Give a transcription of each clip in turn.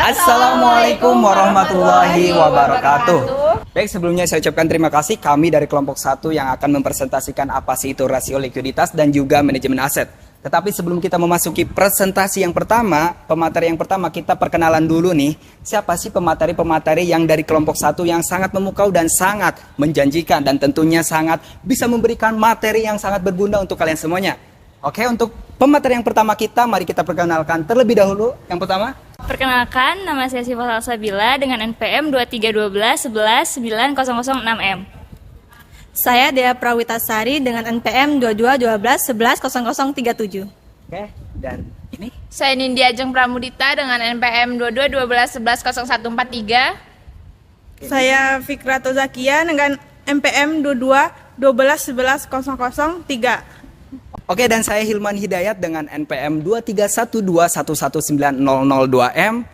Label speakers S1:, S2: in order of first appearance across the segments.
S1: Assalamualaikum warahmatullahi wabarakatuh. Baik, sebelumnya saya ucapkan terima kasih kami dari kelompok 1 yang akan mempresentasikan apa sih itu rasio likuiditas dan juga manajemen aset. Tetapi sebelum kita memasuki presentasi yang pertama, pemateri yang pertama, kita perkenalan dulu nih. Siapa sih pemateri-pemateri yang dari kelompok 1 yang sangat memukau dan sangat menjanjikan dan tentunya sangat bisa memberikan materi yang sangat berguna untuk kalian semuanya. Oke, untuk pemateri yang pertama kita, mari kita perkenalkan terlebih dahulu. Yang pertama,
S2: perkenalkan, nama saya Syifa Salsabila dengan NPM 2312119006M.
S3: Saya Dea Prawitasari dengan NPM 2212110037.
S1: Oke, dan ini?
S4: Saya Nindya Ajeng Pramudita dengan NPM 2212110143.
S5: Saya Fikrato Zakia dengan NPM 2212110003.
S1: Oke, dan saya Hilman Hidayat dengan NPM 2312119002M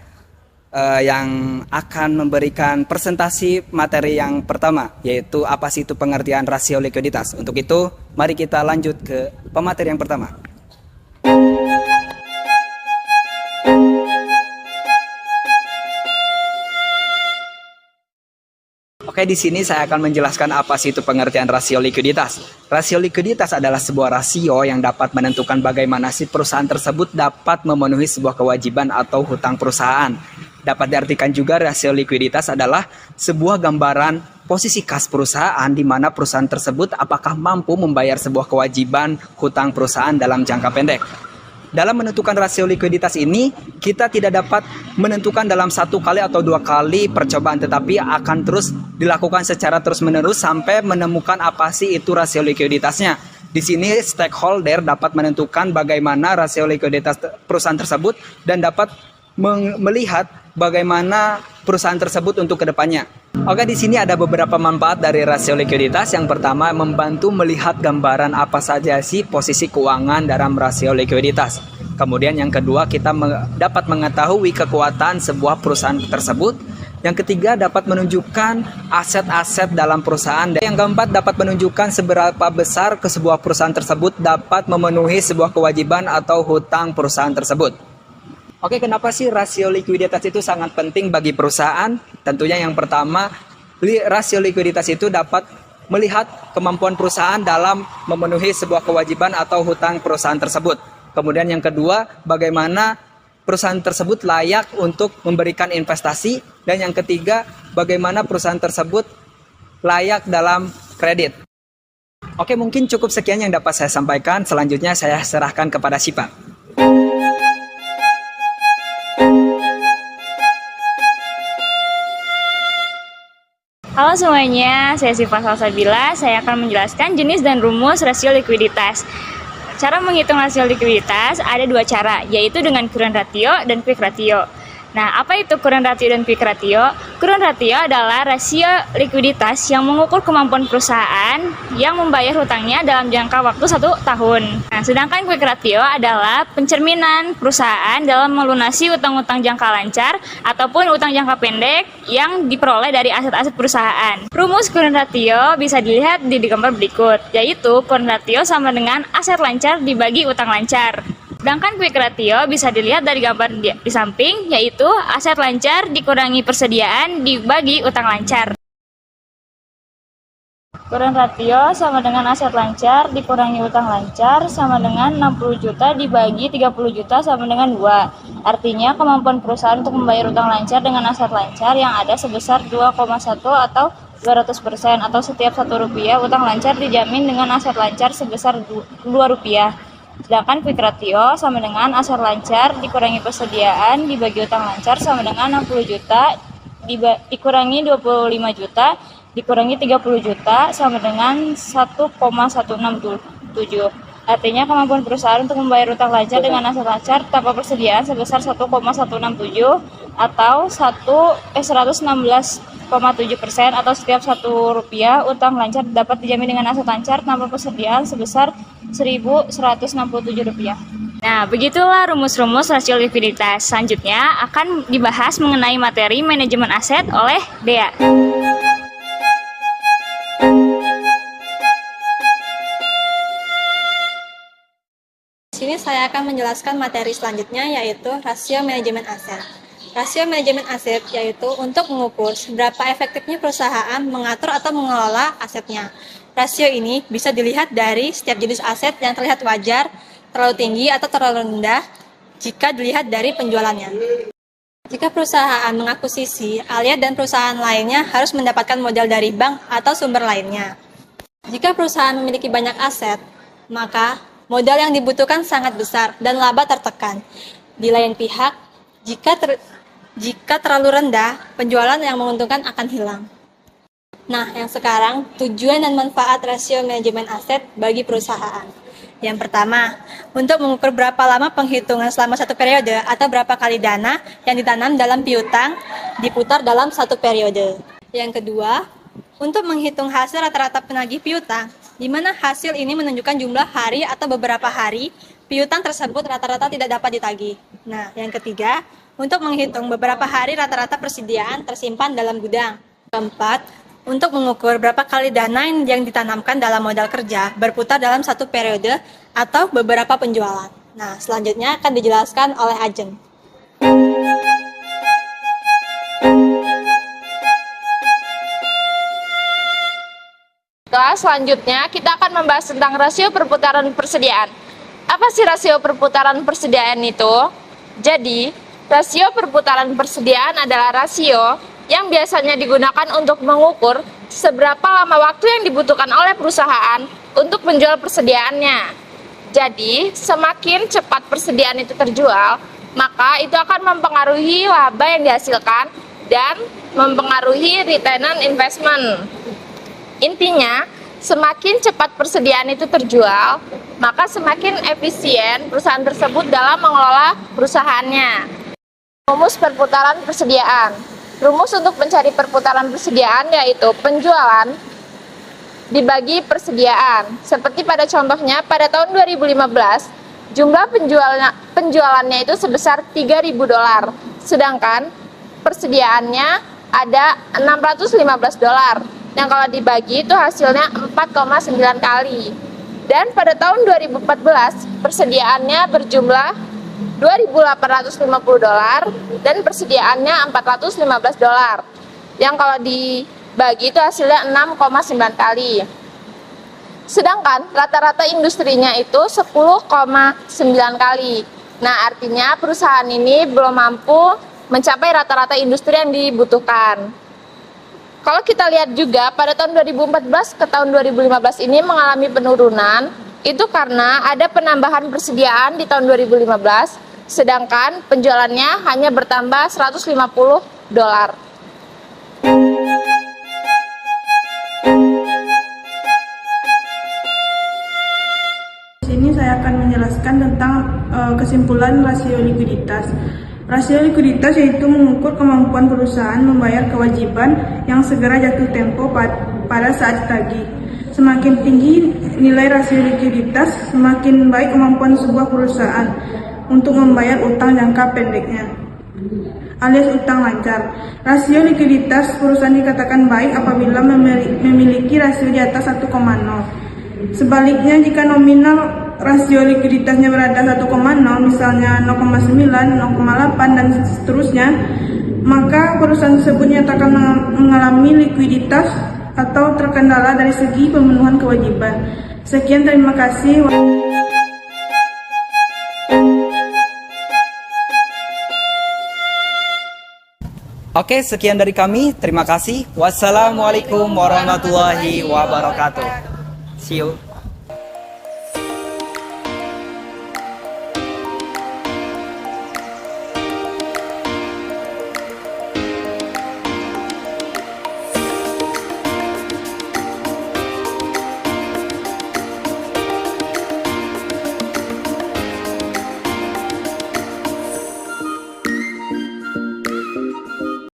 S1: yang akan memberikan presentasi materi yang pertama, yaitu apa sih itu pengertian rasio likuiditas. Untuk itu, mari kita lanjut ke pemateri yang pertama. Oke, di sini saya akan menjelaskan apa sih itu pengertian rasio likuiditas. Rasio likuiditas adalah sebuah rasio yang dapat menentukan bagaimana si perusahaan tersebut dapat memenuhi sebuah kewajiban atau hutang perusahaan. Dapat diartikan juga rasio likuiditas adalah sebuah gambaran posisi kas perusahaan di mana perusahaan tersebut apakah mampu membayar sebuah kewajiban hutang perusahaan dalam jangka pendek. Dalam menentukan rasio likuiditas ini, kita tidak dapat menentukan dalam 1 kali atau 2 kali percobaan, tetapi akan terus dilakukan secara terus-menerus sampai menemukan apa sih itu rasio likuiditasnya. Di sini stakeholder dapat menentukan bagaimana rasio likuiditas perusahaan tersebut dan dapat melihat bagaimana perusahaan tersebut untuk kedepannya. Oke, di sini ada beberapa manfaat dari rasio likuiditas. Yang pertama, membantu melihat gambaran apa saja sih posisi keuangan dalam rasio likuiditas. Kemudian yang kedua, kita dapat mengetahui kekuatan sebuah perusahaan tersebut. Yang ketiga, dapat menunjukkan aset-aset dalam perusahaan. Dan yang keempat, dapat menunjukkan seberapa besar ke sebuah perusahaan tersebut dapat memenuhi sebuah kewajiban atau hutang perusahaan tersebut. Oke, kenapa sih rasio likuiditas itu sangat penting bagi perusahaan? Tentunya yang pertama, rasio likuiditas itu dapat melihat kemampuan perusahaan dalam memenuhi sebuah kewajiban atau hutang perusahaan tersebut. Kemudian yang kedua, bagaimana perusahaan tersebut layak untuk memberikan investasi. Dan yang ketiga, bagaimana perusahaan tersebut layak dalam kredit. Oke, mungkin cukup sekian yang dapat saya sampaikan. Selanjutnya saya serahkan kepada Syifa.
S2: Halo semuanya, saya Syifa Salsabila. Saya akan menjelaskan jenis dan rumus rasio likuiditas. Cara menghitung rasio likuiditas ada 2 cara, yaitu dengan current ratio dan quick ratio. Nah, apa itu current ratio dan quick ratio? Current ratio adalah rasio likuiditas yang mengukur kemampuan perusahaan yang membayar hutangnya dalam jangka waktu 1 tahun. Nah, sedangkan quick ratio adalah pencerminan perusahaan dalam melunasi utang-utang jangka lancar ataupun utang jangka pendek yang diperoleh dari aset-aset perusahaan. Rumus current ratio bisa dilihat di gambar berikut, yaitu current ratio sama dengan aset lancar dibagi utang lancar. Sedangkan quick ratio bisa dilihat dari gambar di samping, yaitu aset lancar dikurangi persediaan dibagi utang lancar. Current ratio sama dengan aset lancar dikurangi utang lancar sama dengan 60 juta dibagi 30 juta sama dengan 2. Artinya kemampuan perusahaan untuk membayar utang lancar dengan aset lancar yang ada sebesar 2,1 atau 200% atau setiap Rp1 utang lancar dijamin dengan aset lancar sebesar Rp2. Sedangkan quick ratio sama dengan aset lancar dikurangi persediaan dibagi utang lancar sama dengan 60 juta dikurangi 25 juta dikurangi 30 juta sama dengan 1,167. Artinya kemampuan perusahaan untuk membayar utang lancar dengan aset lancar tanpa persediaan sebesar 1,167 atau 116,7% atau setiap Rp1 utang lancar dapat dijamin dengan aset lancar tanpa persediaan sebesar Rp1.167. Nah, begitulah rumus-rumus rasio likuiditas. Selanjutnya akan dibahas mengenai materi manajemen aset oleh Dea.
S3: Di sini saya akan menjelaskan materi selanjutnya, yaitu rasio manajemen aset. Rasio manajemen aset yaitu untuk mengukur seberapa efektifnya perusahaan mengatur atau mengelola asetnya. Rasio ini bisa dilihat dari setiap jenis aset yang terlihat wajar, terlalu tinggi atau terlalu rendah jika dilihat dari penjualannya. Jika perusahaan mengakuisisi, Alia dan perusahaan lainnya harus mendapatkan modal dari bank atau sumber lainnya. Jika perusahaan memiliki banyak aset, maka modal yang dibutuhkan sangat besar dan laba tertekan. Di lain pihak, jika terlalu rendah, penjualan yang menguntungkan akan hilang. Nah, yang sekarang tujuan dan manfaat rasio manajemen aset bagi perusahaan. Yang pertama, untuk mengukur berapa lama penghitungan selama satu periode atau berapa kali dana yang ditanam dalam piutang diputar dalam satu periode. Yang kedua, untuk menghitung hasil rata-rata penagih piutang, di mana hasil ini menunjukkan jumlah hari atau beberapa hari piutang tersebut rata-rata tidak dapat ditagih. Nah, yang ketiga, untuk menghitung beberapa hari rata-rata persediaan tersimpan dalam gudang. Keempat, untuk mengukur berapa kali dana yang ditanamkan dalam modal kerja berputar dalam satu periode atau beberapa penjualan. Nah, selanjutnya akan dijelaskan oleh Ajeng.
S4: Selanjutnya kita akan membahas tentang rasio perputaran persediaan. Apa sih rasio perputaran persediaan itu? Jadi, rasio perputaran persediaan adalah rasio yang biasanya digunakan untuk mengukur seberapa lama waktu yang dibutuhkan oleh perusahaan untuk menjual persediaannya. Jadi, semakin cepat persediaan itu terjual, maka itu akan mempengaruhi laba yang dihasilkan dan mempengaruhi return on investment. Intinya, semakin cepat persediaan itu terjual, maka semakin efisien perusahaan tersebut dalam mengelola perusahaannya. Rumus perputaran persediaan. Rumus untuk mencari perputaran persediaan yaitu penjualan dibagi persediaan. Seperti pada contohnya, pada tahun 2015, jumlah penjualannya itu sebesar $3.000, sedangkan persediaannya ada $615. Yang kalau dibagi itu hasilnya 4,9 kali. Dan pada tahun 2014, persediaannya berjumlah $2.850 dan persediaannya $415. Yang kalau dibagi itu hasilnya 6,9 kali. Sedangkan rata-rata industrinya itu 10,9 kali. Nah, artinya perusahaan ini belum mampu mencapai rata-rata industri yang dibutuhkan. Kalau kita lihat juga pada tahun 2014 ke tahun 2015 ini mengalami penurunan, itu karena ada penambahan persediaan di tahun 2015, sedangkan penjualannya hanya bertambah $150.
S5: Di sini saya akan menjelaskan tentang kesimpulan rasio likuiditas. Rasio likuiditas yaitu mengukur kemampuan perusahaan membayar kewajiban yang segera jatuh tempo pada saat ditagih. Semakin tinggi nilai rasio likuiditas, semakin baik kemampuan sebuah perusahaan untuk membayar utang jangka pendeknya, alias utang lancar. Rasio likuiditas perusahaan dikatakan baik apabila memiliki rasio di atas 1,0. Sebaliknya, jika nominal rasio likuiditasnya berada 1,0, misalnya 0,9, 0,8, dan seterusnya, maka perusahaan tersebut nyatakan mengalami likuiditas atau terkendala dari segi pemenuhan kewajiban. Sekian, terima kasih.
S1: Oke, sekian dari kami. Terima kasih. Wassalamualaikum warahmatullahi wabarakatuh. See you.